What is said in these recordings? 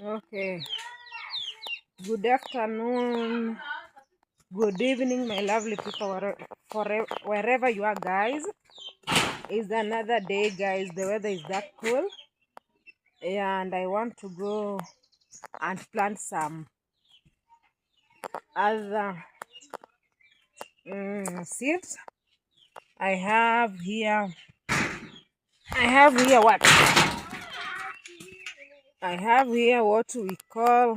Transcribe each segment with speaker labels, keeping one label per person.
Speaker 1: Okay, good afternoon, good evening, my lovely people, wherever you are, guys. It's another day, guys. The weather is that cool, and I want to go and plant some other seeds. I have here what? I have here what we call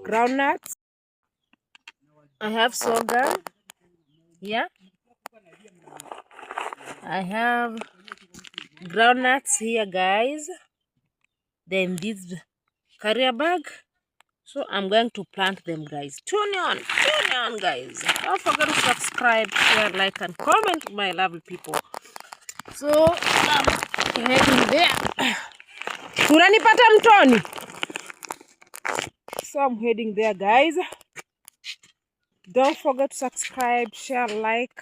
Speaker 1: groundnuts. I have sorghum. Yeah, I have groundnuts here, guys. Then this carrier bag. So I'm going to plant them, guys. Tune on, guys. Don't forget to subscribe, share, like, and comment, my lovely people. So I'm heading there. Unanipata mtoni? So I'm heading there, guys. Don't forget to subscribe, share, like,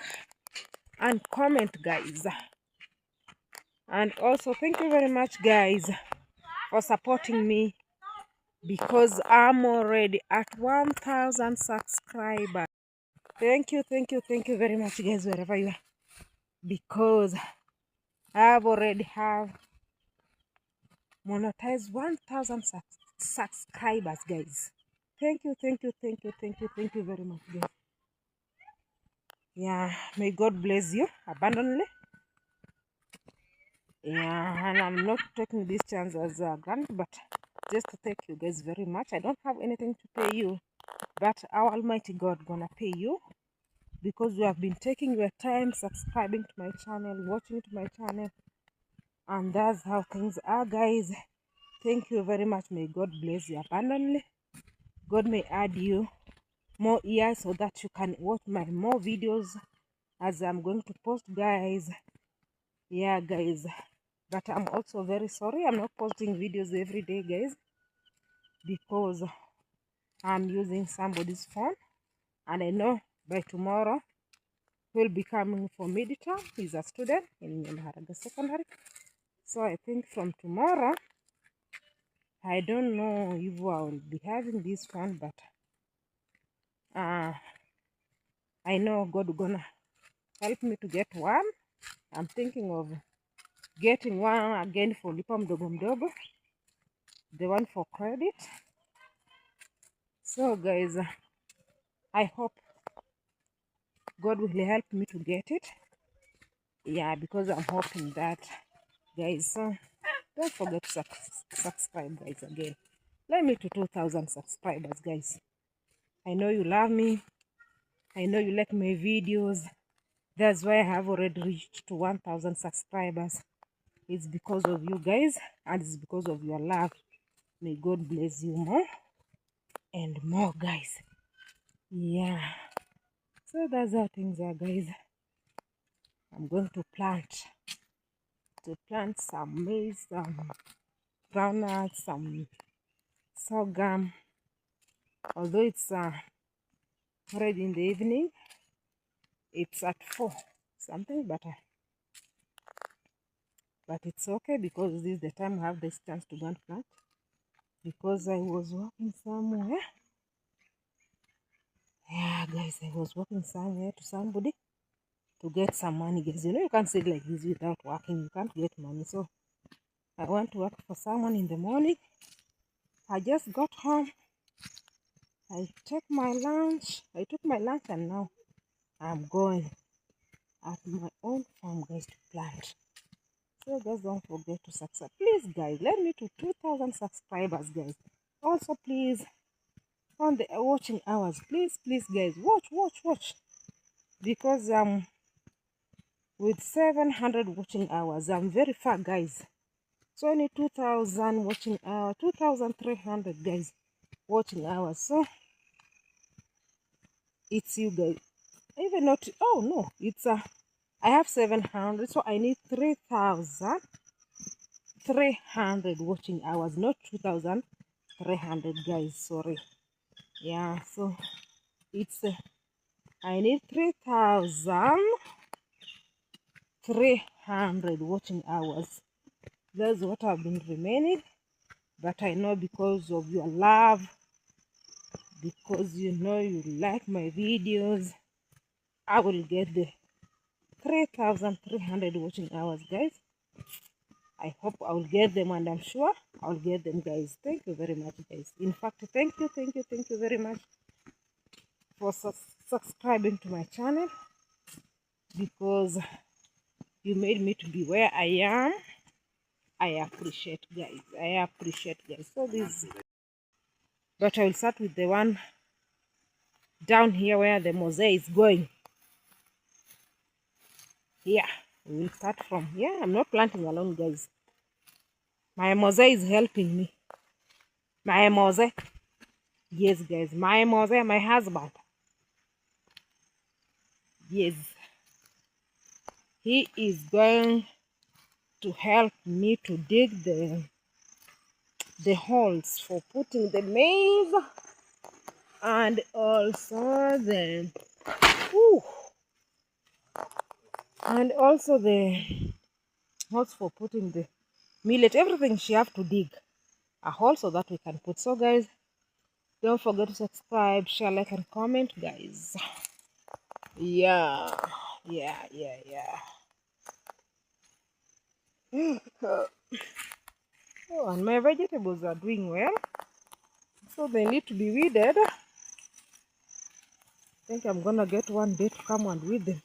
Speaker 1: and comment, guys. And also thank you very much, guys, for supporting me, because I'm already at 1,000 subscribers. Thank you very much, guys, wherever you are, because I've already have monetized 1,000 subscribers, guys. Thank you very much, guys. Yeah, may God bless you abundantly. Yeah, and I'm not taking this chance as a grant, but just to thank you guys very much. I don't have anything to pay you, but our Almighty God gonna pay you, because you have been taking your time subscribing to my channel, watching to my channel, and that's how things are, guys. Thank you very much. May God bless you abundantly. God may add you more ears so that you can watch my more videos as I'm going to post, guys. Yeah, guys, but I'm also very sorry I'm not posting videos every day, guys, because I'm using somebody's phone, and I know by tomorrow he'll be coming for midterm. He's a student in Maharaga Secondary, so I think from tomorrow, I don't know if I will be having this phone, but I know God gonna help me to get one. I'm thinking of getting one again for lipa mdogo mdogo, the one for credit. So, guys, I hope God will help me to get it. Yeah, because I'm hoping that, guys. So don't forget to subscribe, guys, again. Let me to 2,000 subscribers, guys. I know you love me. I know you like my videos. That's why I have already reached to 1,000 subscribers. It's because of you guys, and it's because of your love. May God bless you more and more, guys. Yeah. So that's how things are, guys. I'm going to plant some maize, some groundnuts, some sorghum. Although it's already in the evening, it's at 4 something, but it's okay, because this is the time I have this chance to go and plant, because I was working somewhere. Yeah, guys, I was working somewhere to somebody to get some money, guys. You know, you can't sit like this without working. You can't get money. So I went to work for someone in the morning. I just got home. I took my lunch, and now I'm going at my own farm, guys, to plant. So guys, don't forget to subscribe. Please, guys, let me to 2,000 subscribers, guys. Also, please, on the watching hours, please, guys, watch. Because with 700 watching hours, I'm very far, guys. So only 2,000 watching hours, 2,300, guys, watching hours. So it's you guys. Even not, oh no, it's I have 700, so I need 3,300 watching hours, not 2,300, guys. Sorry. Yeah, so it's I need 3,300 watching hours. That's what I've been remaining. but I know because of your love, because you know you like my videos, I will get the 3,300 watching hours, guys. I hope I will get them, and I'm sure I'll get them, guys. Thank you very much, guys. In fact, thank you very much for subscribing to my channel, because you made me to be where I am. I appreciate, guys. I appreciate, guys. So this, but I will start with the one down here where the mosaic is going. Here, we will start from here. I'm not planting alone, guys. My mosaic is helping me. My mosaic. Yes, guys. My mosaic, my husband. Yes. He is going to help me to dig the holes for putting the maize, and also the and also the holes for putting the millet. Everything she have to dig a hole so that we can put. So guys, don't forget to subscribe, share, like, and comment, guys. Yeah. Oh, and my vegetables are doing well, so they need to be weeded. I think I'm gonna get one day to come and weed them.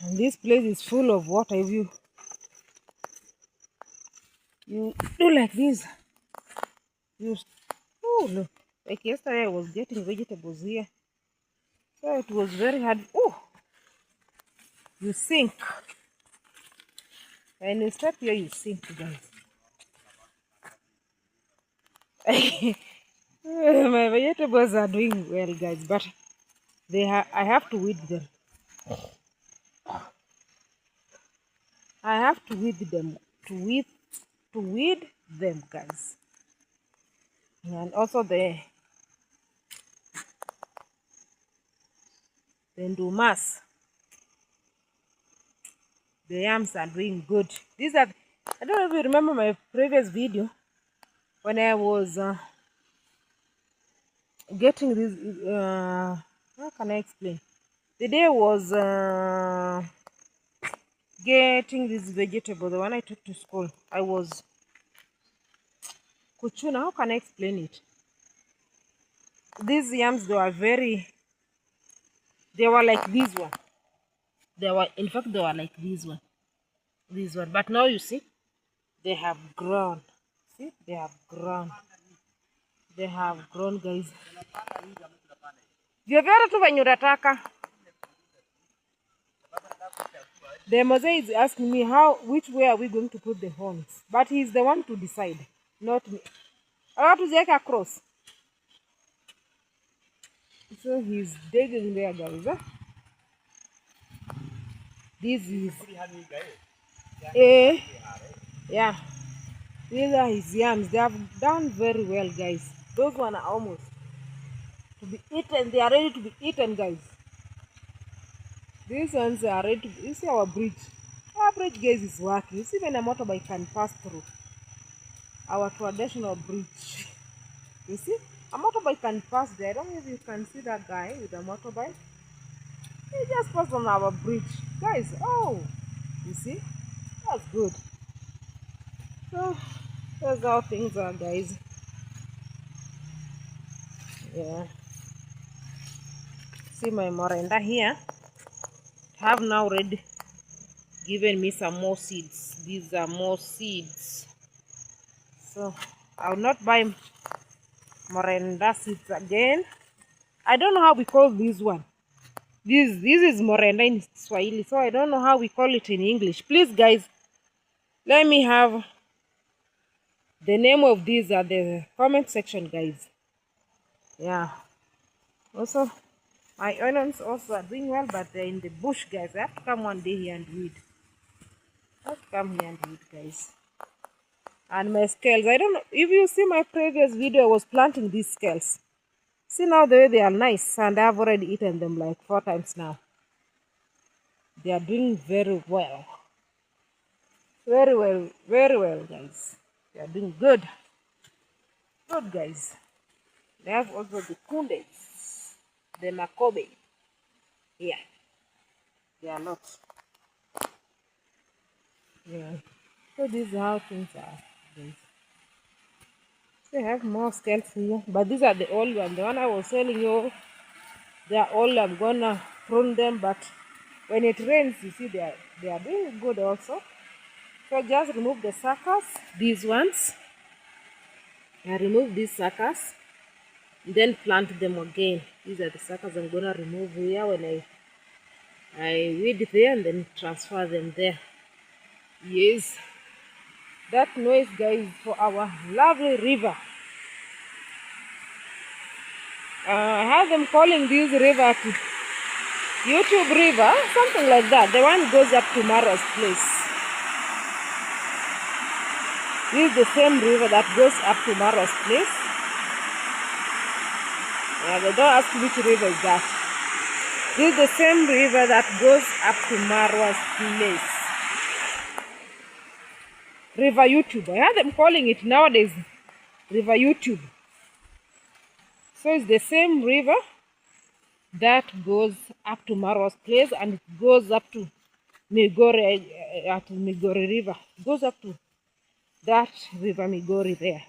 Speaker 1: And this place is full of water. If you do like this, you look, like yesterday I was getting vegetables here, so it was very hard. Oh, you sink. And you step here, you sink, guys. My vegetables are doing well, guys, but I have to weed them. I have to weed them, to weed them, guys. And also the ndumas, the yams are doing good. These are, I don't know if you remember my previous video when I was getting this. How can I explain? The day I was getting this vegetable, the one I took to school, I was kuchuna. How can I explain it? These yams, they were like this one. In fact, they were like this one. But now you see, they have grown. See, they have grown. They have grown, guys. Vyovyote tu venye unataka. The mosaic is asking me which way are we going to put the horns, but he's the one to decide, not me. I want to take across. So he's digging there, guys. This is yeah. These are his yams. They have done very well, guys. Those ones are almost to be eaten. They are ready to be eaten, guys. These ones are ready to be. You see our bridge. Our bridge, guys, is working. You see when a motorbike can pass through. Our traditional bridge. You see? A motorbike can pass there. I don't know if you can see that guy with a motorbike. He just passed on our bridge. Guys, oh! You see? That's good. So, that's how things are, guys. Yeah. See my morinda here. Have now already given me some more seeds. These are more seeds. So, I will not buy morinda seeds again. I don't know how we call this one. This is morinda in Swahili, so I don't know how we call it in English. Please, guys, let me have the name of these at the comment section, guys. Yeah. Also, my onions also are doing well, but they're in the bush, guys. I have to come one day here and weed. I have to come here and weed, guys. And my scales, I don't know if you see my previous video, I was planting these scales. See now the way they are nice, and I've already eaten them like 4 times now. They are doing very well. Very well, guys. They are doing good. Good, guys. They have also the kundes, the makobe. Yeah, there are lots. Yeah. So these are how things are, guys. They have more scales here, but these are the old ones. The one I was telling you, they are old. I'm gonna prune them, but when it rains, you see they are doing good also. So just remove the suckers, these ones. I remove these suckers, then plant them again. These are the suckers I'm gonna remove here when I weed there and then transfer them there. Yes, that noise, guys, for our lovely river. I have them calling this river YouTube River, something like that. The one goes up to Mara's place. This is the same river that goes up to Mara's place. Yeah, they don't ask which river is that. This is the same river that goes up to Marwa's place. River YouTube. I heard them calling it nowadays River YouTube. So it's the same river that goes up to Marwa's place, and it goes up to Migori, at Migori River. It goes up to that river Migori there.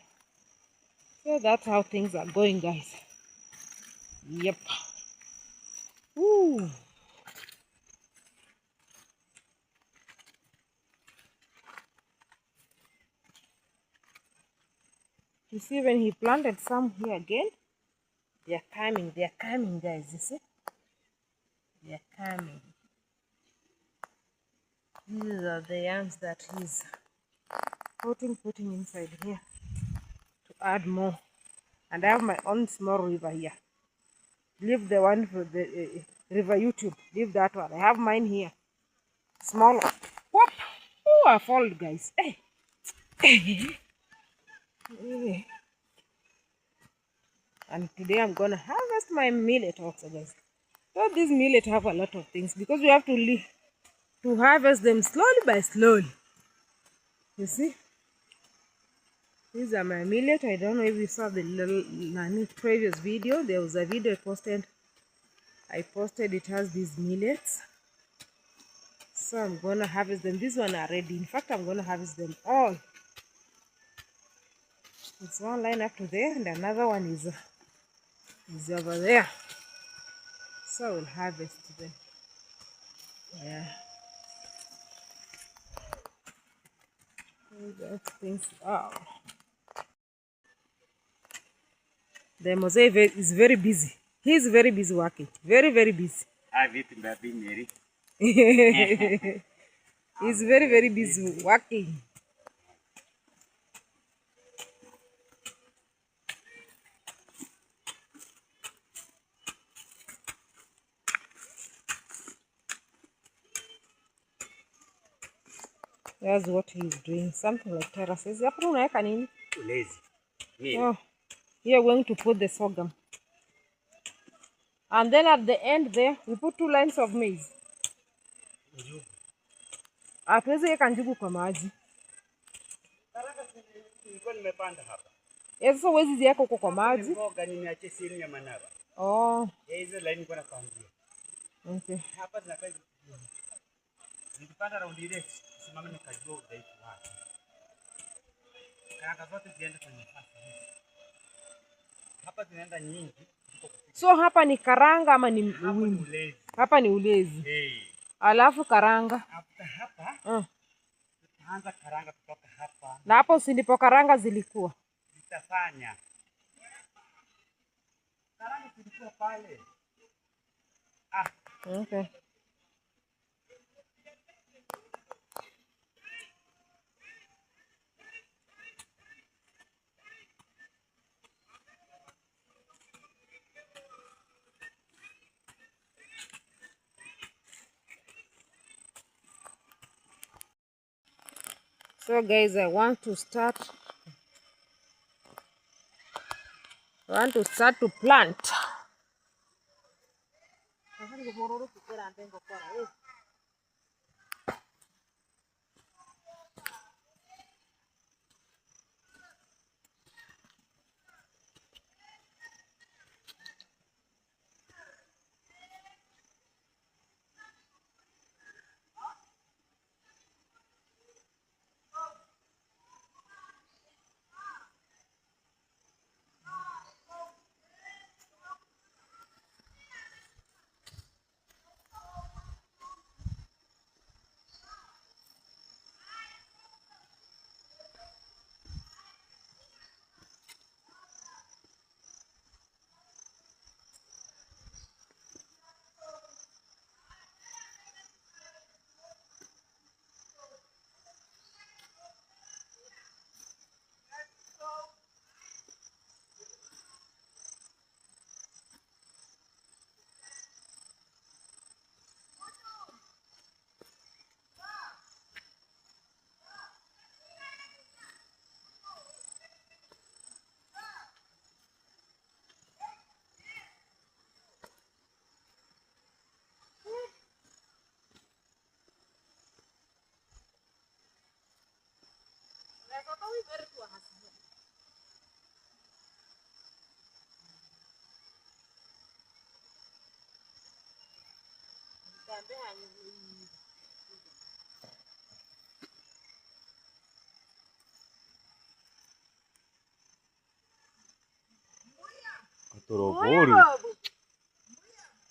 Speaker 1: So that's how things are going, guys. Yep. Ooh. You see, when he planted some here again, they're coming, guys. You see, they're coming. These are the yams that he's putting inside here to add more. And I have my own small river here. Leave the one for the river YouTube. Leave that one. I have mine here. Small one. Whoop! Oh, I fall, guys. Hey. And today I'm gonna harvest my millet also, guys. So these millet have a lot of things because we have to harvest them slowly by slowly. You see, these are my millet. I don't know if you saw the previous video. There was a video I posted. It has these millets. So I'm gonna harvest them. These one are ready. In fact, I'm gonna harvest them all. It's one line up to there, and another one is over there. So I will harvest them. Yeah. That things are. The Mosaic is very busy. He's very busy working. Very, very busy. He's very, very busy working. That's what he's doing. Something like terraces. Oh, here we're going to put the sorghum. And then at the end there, we put 2 lines of maize. Hatuwezi weka njugu kwa maji. Sasa huwezi ziweka huko kwa maji. Oh. Hizo line nilikuwa napangia. Okay. Hapa zinakaa nikipanda raundi ile simama nikajua udhaifu wake. Karanga zote ziende kwenye nafasi hizi. Hapa zinaenda nyingi. So hapa ni karanga ama ni ulezi? Hapa ni ulezi. Alafu karanga. Hapa. Tutaanza karanga kutoka hapa. Na hapo si ndipo karanga zilikuwa? Zitafanya. Karanga zilikuwa pale. Okay. So guys, I want to start to plant.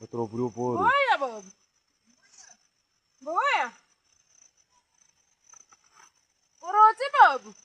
Speaker 2: Otro puro poro.
Speaker 1: Boya, Bob. Boya. Roti, Bob.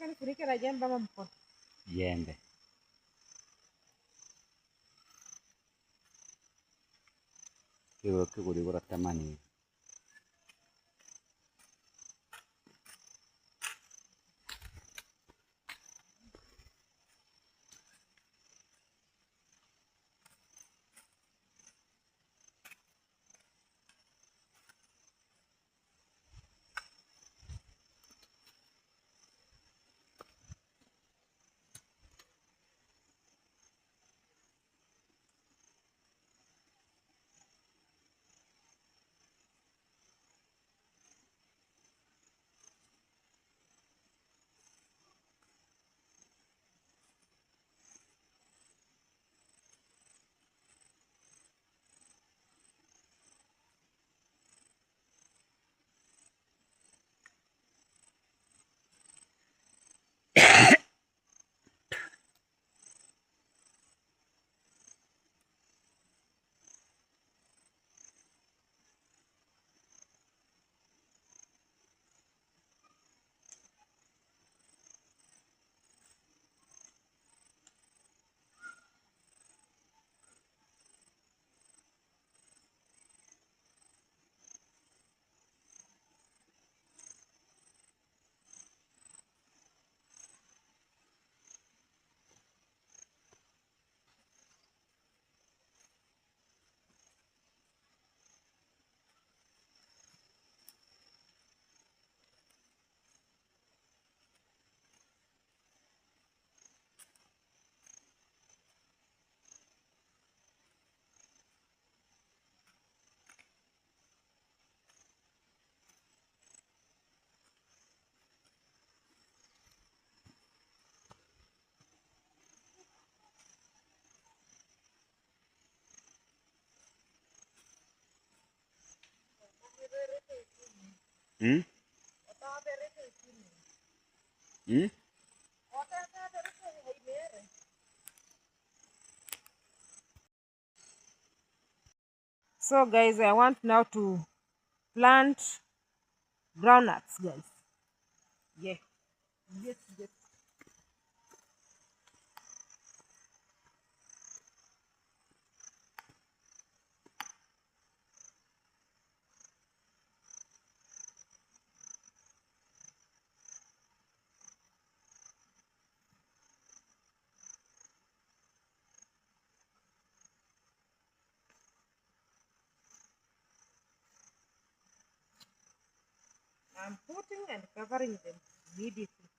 Speaker 1: Nifurike na jembe ama mkono?
Speaker 2: Jembe. Kigura tamani. Hmm? Hmm?
Speaker 1: So guys, I want now to plant groundnuts, guys. Yeah. Yes, yes. I'm putting and covering them immediately.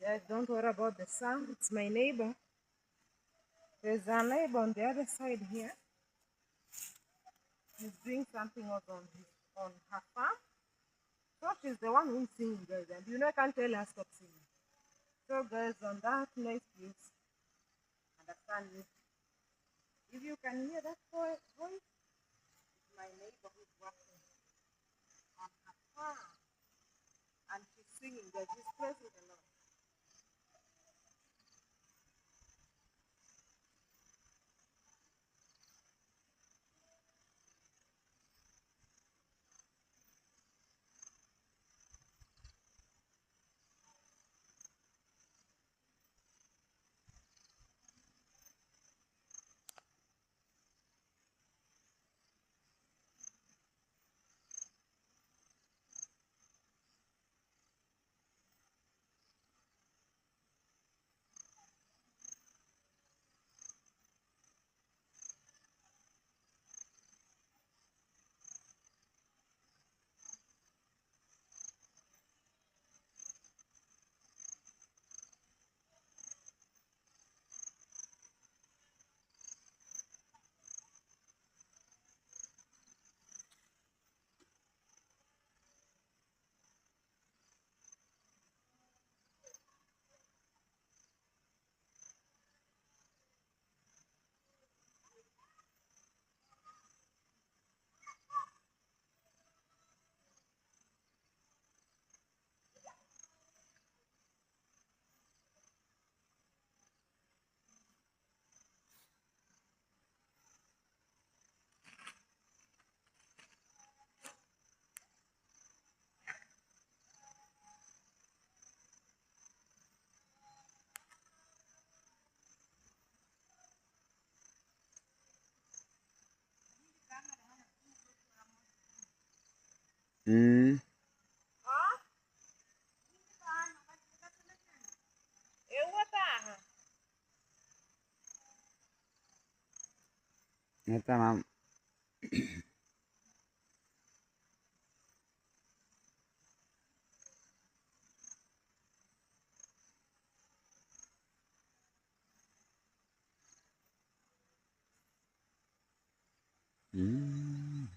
Speaker 1: Guys, don't worry about the sound. It's my neighbor. There's a neighbor on the other side here. He's doing something else on her farm. So she's the one who's singing, guys, and you know I can't tell her stop singing. So guys, on that noise, please understand me. If you can hear that voice, it's my neighbor who's working on her farm, and she's singing, guys. She's praising the Lord.
Speaker 2: Mm. Tamam. Mm.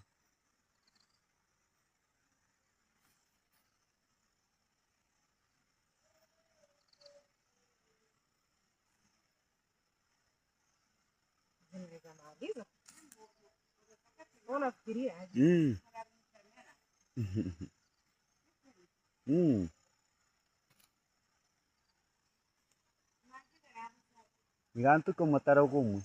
Speaker 2: Mm. Mm. Ganto como taragumu.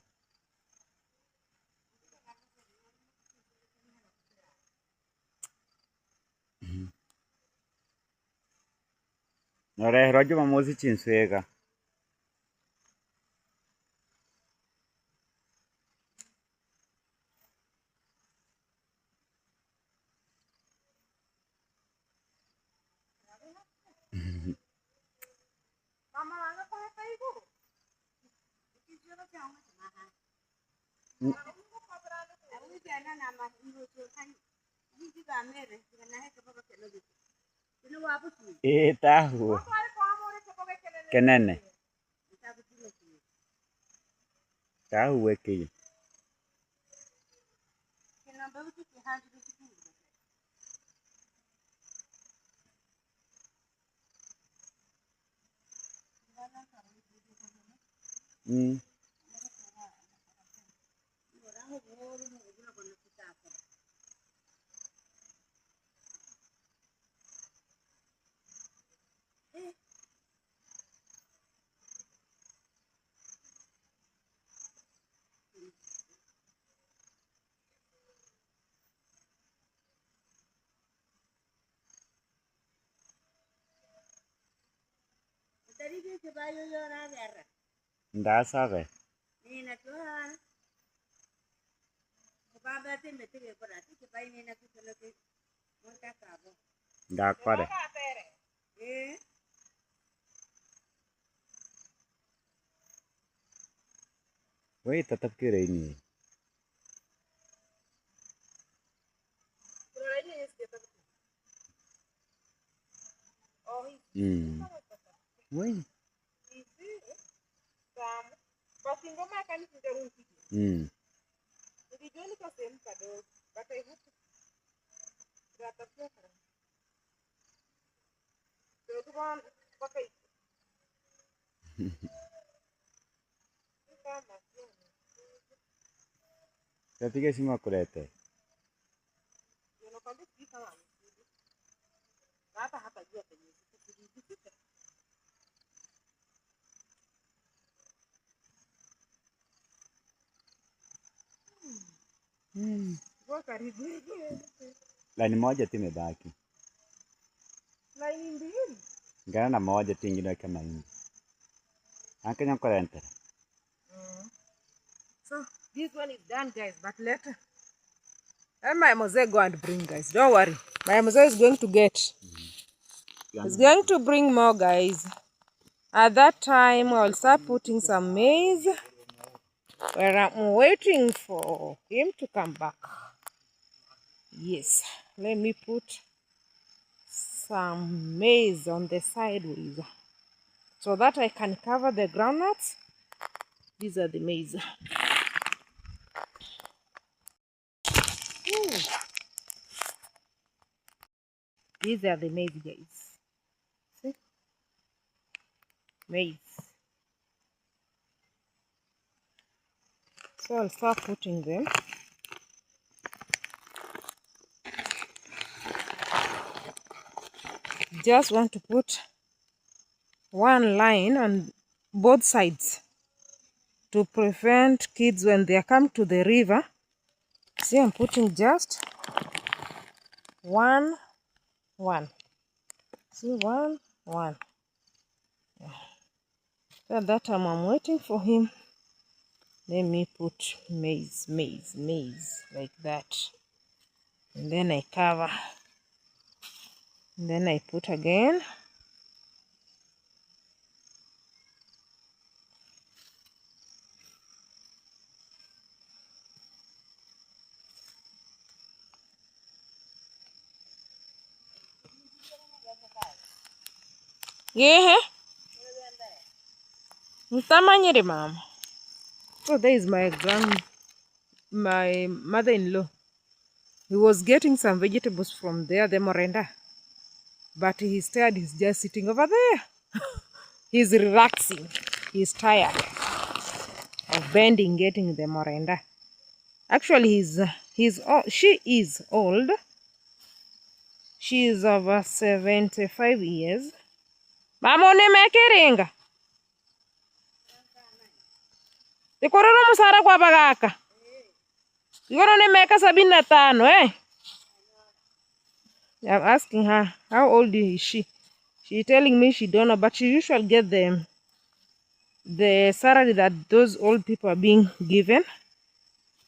Speaker 2: Ora rojo mamozi chinswega. Tahu. Kenene. Tahu weki. Mm. Nda sabe. Da kore. Wei tetap kira ini. Hmm. Wei. Hmm. Tapi ke semua kurete. Hmm. Laini moja tu imebaki. Gana moja tu ingine kama hii. Anke nyakorente.
Speaker 1: So this one is done, guys, but later my mosaic go and bring, guys. Don't worry. My mosaic is going to get. It's going to bring more, guys. At that time, I'll start putting some maize where I'm waiting for him to come back. Yes, let me put some maize on the sideways so that I can cover the groundnuts. These are the maize. Ooh. These are the maize, guys. See? Maize. So I'll start putting them. Just want to put one line on both sides to prevent kids when they come to the river. See, I'm putting just one. See, one. So at that time I'm waiting for him. Let me put maize like that, and then I cover And then I put again. Yeah. Mtamanyere mama. So there is my mother-in-law. He was getting some vegetables from there, the morenda. But he's tired, he's just sitting over there. He's relaxing. He's tired of bending, getting the morenda. Actually, she is old. She is over 75 years. Mama unemekerenga. Tikororo musara kwa bagaka. Yoro nemeka 75, eh? I'm asking her, how old is she? She's telling me she don't know, but she usually get the salary that those old people are being given.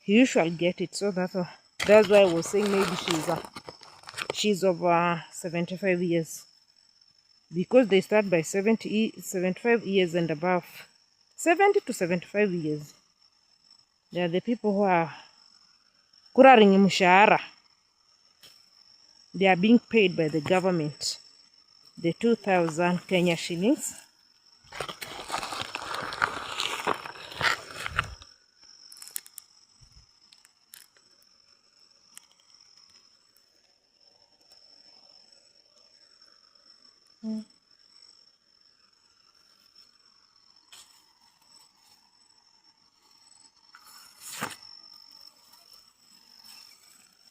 Speaker 1: He usually get it, so that's why I was saying maybe she's over 75 years, because they start by 75 years and above. 70 to 75 years. They are the people who are kuraring mshahara. They are being paid by the government the 2,000 Kenya shillings.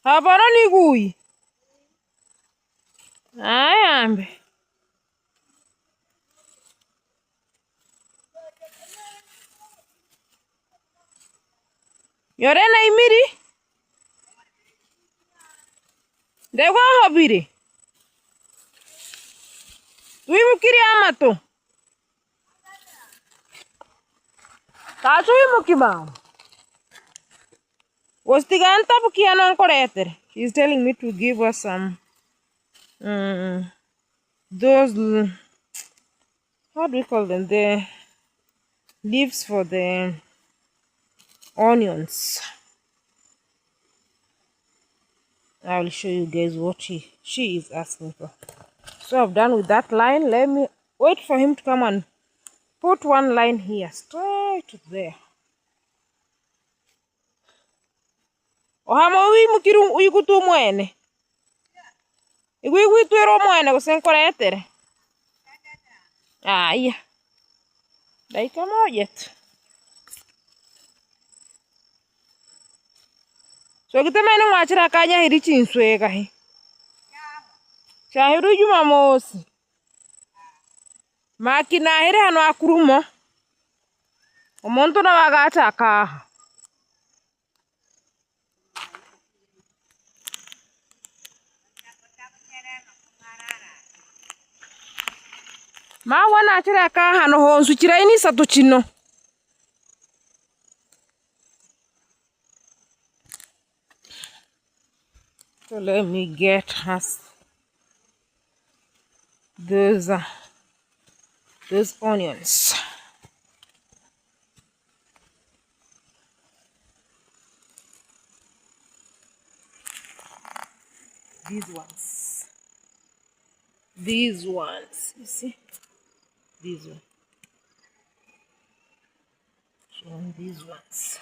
Speaker 1: Habana ni gui. Ayambe. Yorena imiri. Dego hobiri. Wimukiri amato. Tacho wimukima. Was the ganta pukiano koreter. She's telling me to give us some those, how do we call them? The leaves for the onions. I will show you guys what she is asking for. So I've done with that line. Let me wait for him to come and put one line here, straight there. Ohama wi mukiru uyikutu mwene. Igwi twero mwene kusenkoretere. Iya. Dakika moja tu. So kitemene mwachira kanya hiri chinsweka hi. Chahiru Jumamosi. Makina hiri hano akurumo. Omuntu na wagata akaha. Ma wana achira akaha no honsu chiraini satu chino. So let me get us those onions. These ones, you see, these ones. And these ones.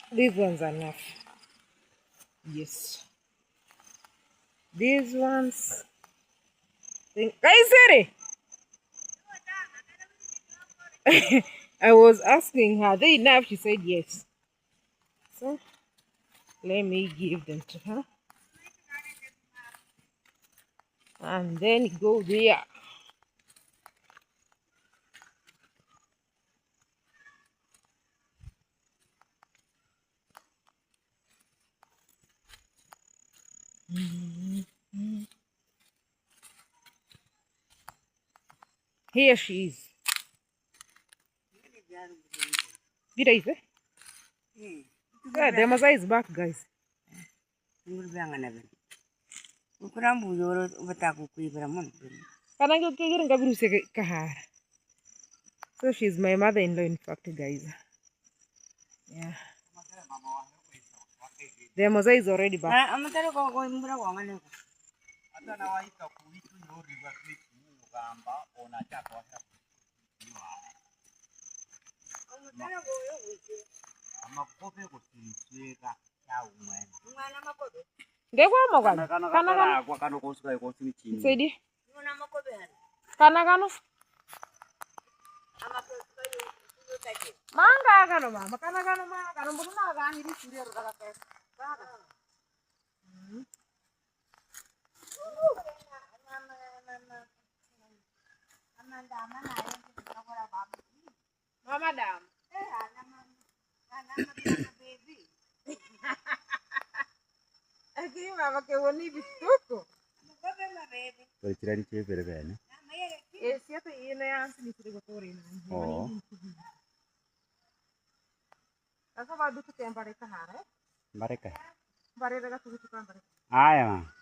Speaker 1: These ones are enough. Yes. These ones. Kaisere! I was asking her, are they enough? She said yes. So, let me give them to her. And then go there. Here she is. Vida is it? Yeah, the Masai is back, guys. Can I go get a Bruce Kahar? So she's my mother-in-law, in fact, guys. Yeah. The Masai is already back. Madam. Mama che vuoi tutto?
Speaker 2: Poi tirare in per bene.
Speaker 1: E siete in anzi di frigotori.
Speaker 2: Oh.
Speaker 1: Cosa va tutto tempo a recare?
Speaker 2: Mereka.
Speaker 1: Bare ragazzi che fanno.
Speaker 2: Ah ya.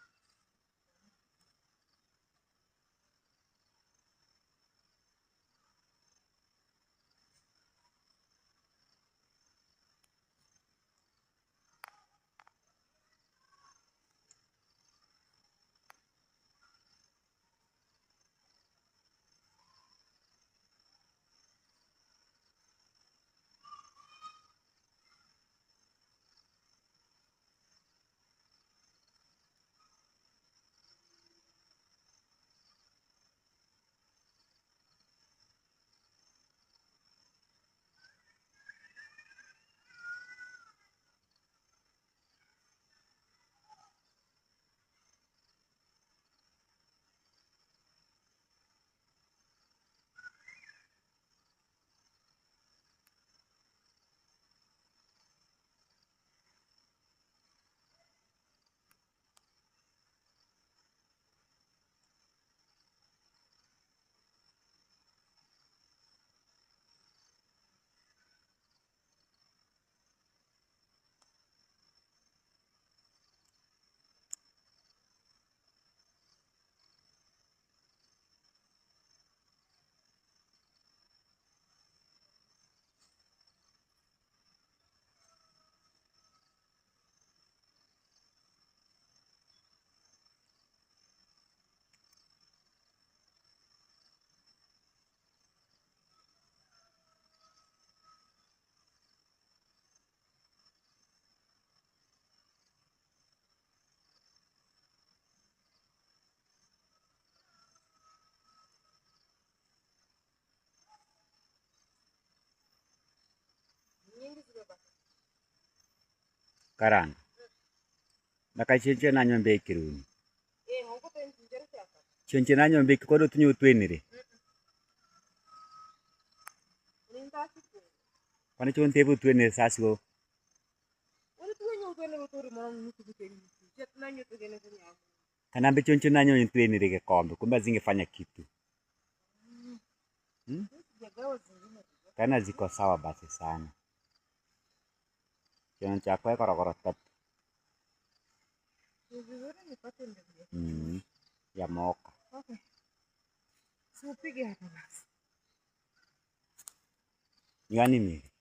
Speaker 2: Karang. Nakachenche nanyo mbekiruni. Chenche nanyo mbeki kodo tunyo twenire. Kwani chon tebu twenire sasgo. Kanambe chonche nanyo twenire ke kombe kumbe zingefanya kitu. Kana ziko sawa basi sana. Chon chako korokoro tatu. Ya moka.
Speaker 1: Okay. So upige hapa basi.
Speaker 2: Ni mimi.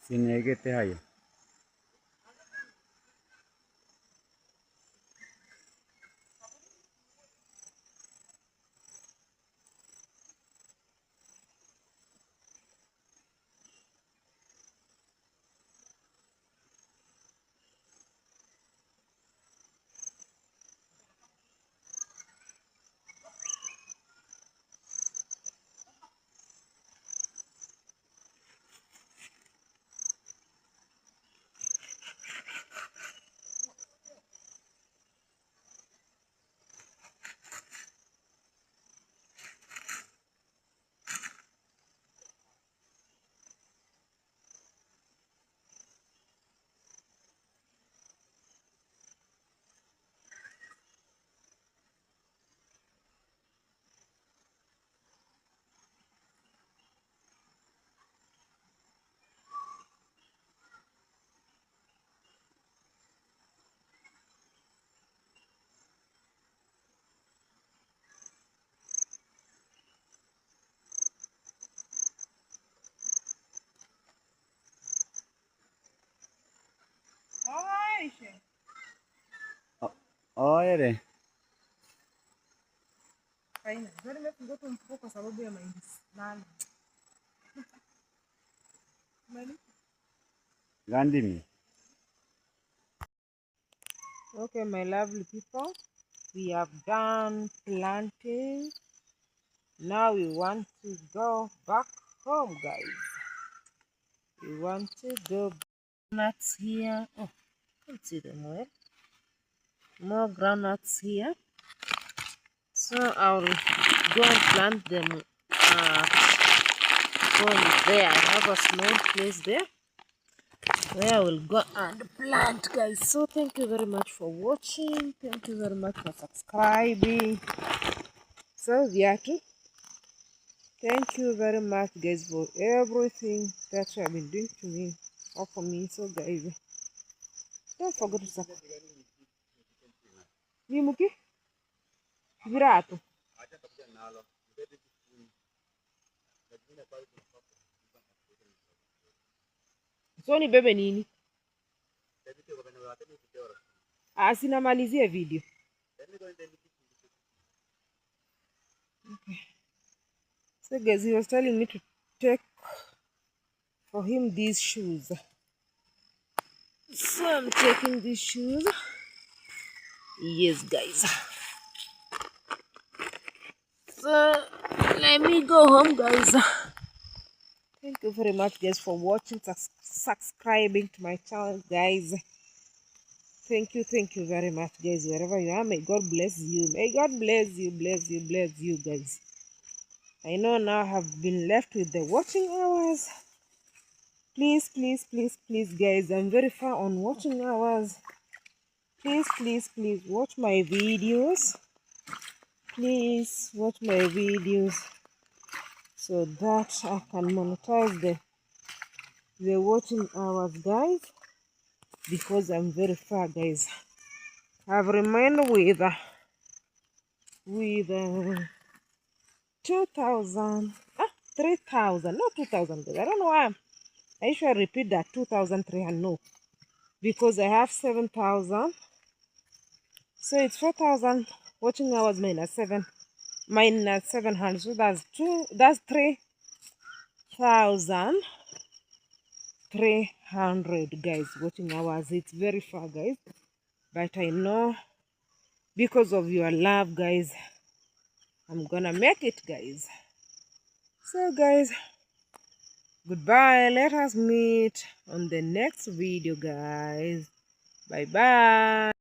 Speaker 2: Sinegete hayo. Oere.
Speaker 1: Haina. Ndio nimefungua mfuko kwa sababu ya mahindi nani.
Speaker 2: Gandimi.
Speaker 1: Okay, my lovely people, we have done planting. Now we want to go back home, guys. We want to go nuts here. Oh, can't see them well. More groundnuts here. So I'll go and plant them from there. I have a small place there where I will go and plant, guys. So thank you very much for watching. Thank you very much for subscribing. So Viatu, thank you very much, guys, for everything that you have been doing to me or for me. So guys, don't forget to subscribe. Nimuki Viratu. So ni bebe nini? Sinamalizie video. Okay. So guys, he was telling me to take for him these shoes. So I'm taking these shoes. Yes, guys. So let me go home, guys. Thank you very much, guys, for watching, subscribing to my channel, guys. Thank you very much, guys, wherever you are. May God bless you. May God bless you, guys. I know now I have been left with the watching hours. Please, guys, I'm very far on watching hours. Please, watch my videos. Please watch my videos so that I can monetize the watching hours, guys, because I'm very far, guys. I've remained with 2,000, 3,000, not 2,000, guys. I don't know why I usually repeat that 2,300. No, because I have 7,000, so it's 4,000 watching hours minus 700, so that's 3,300, guys, watching hours. It's very far, guys, but I know because of your love, guys, I'm gonna make it, guys. So guys, goodbye. Let us meet on the next video, guys. Bye bye.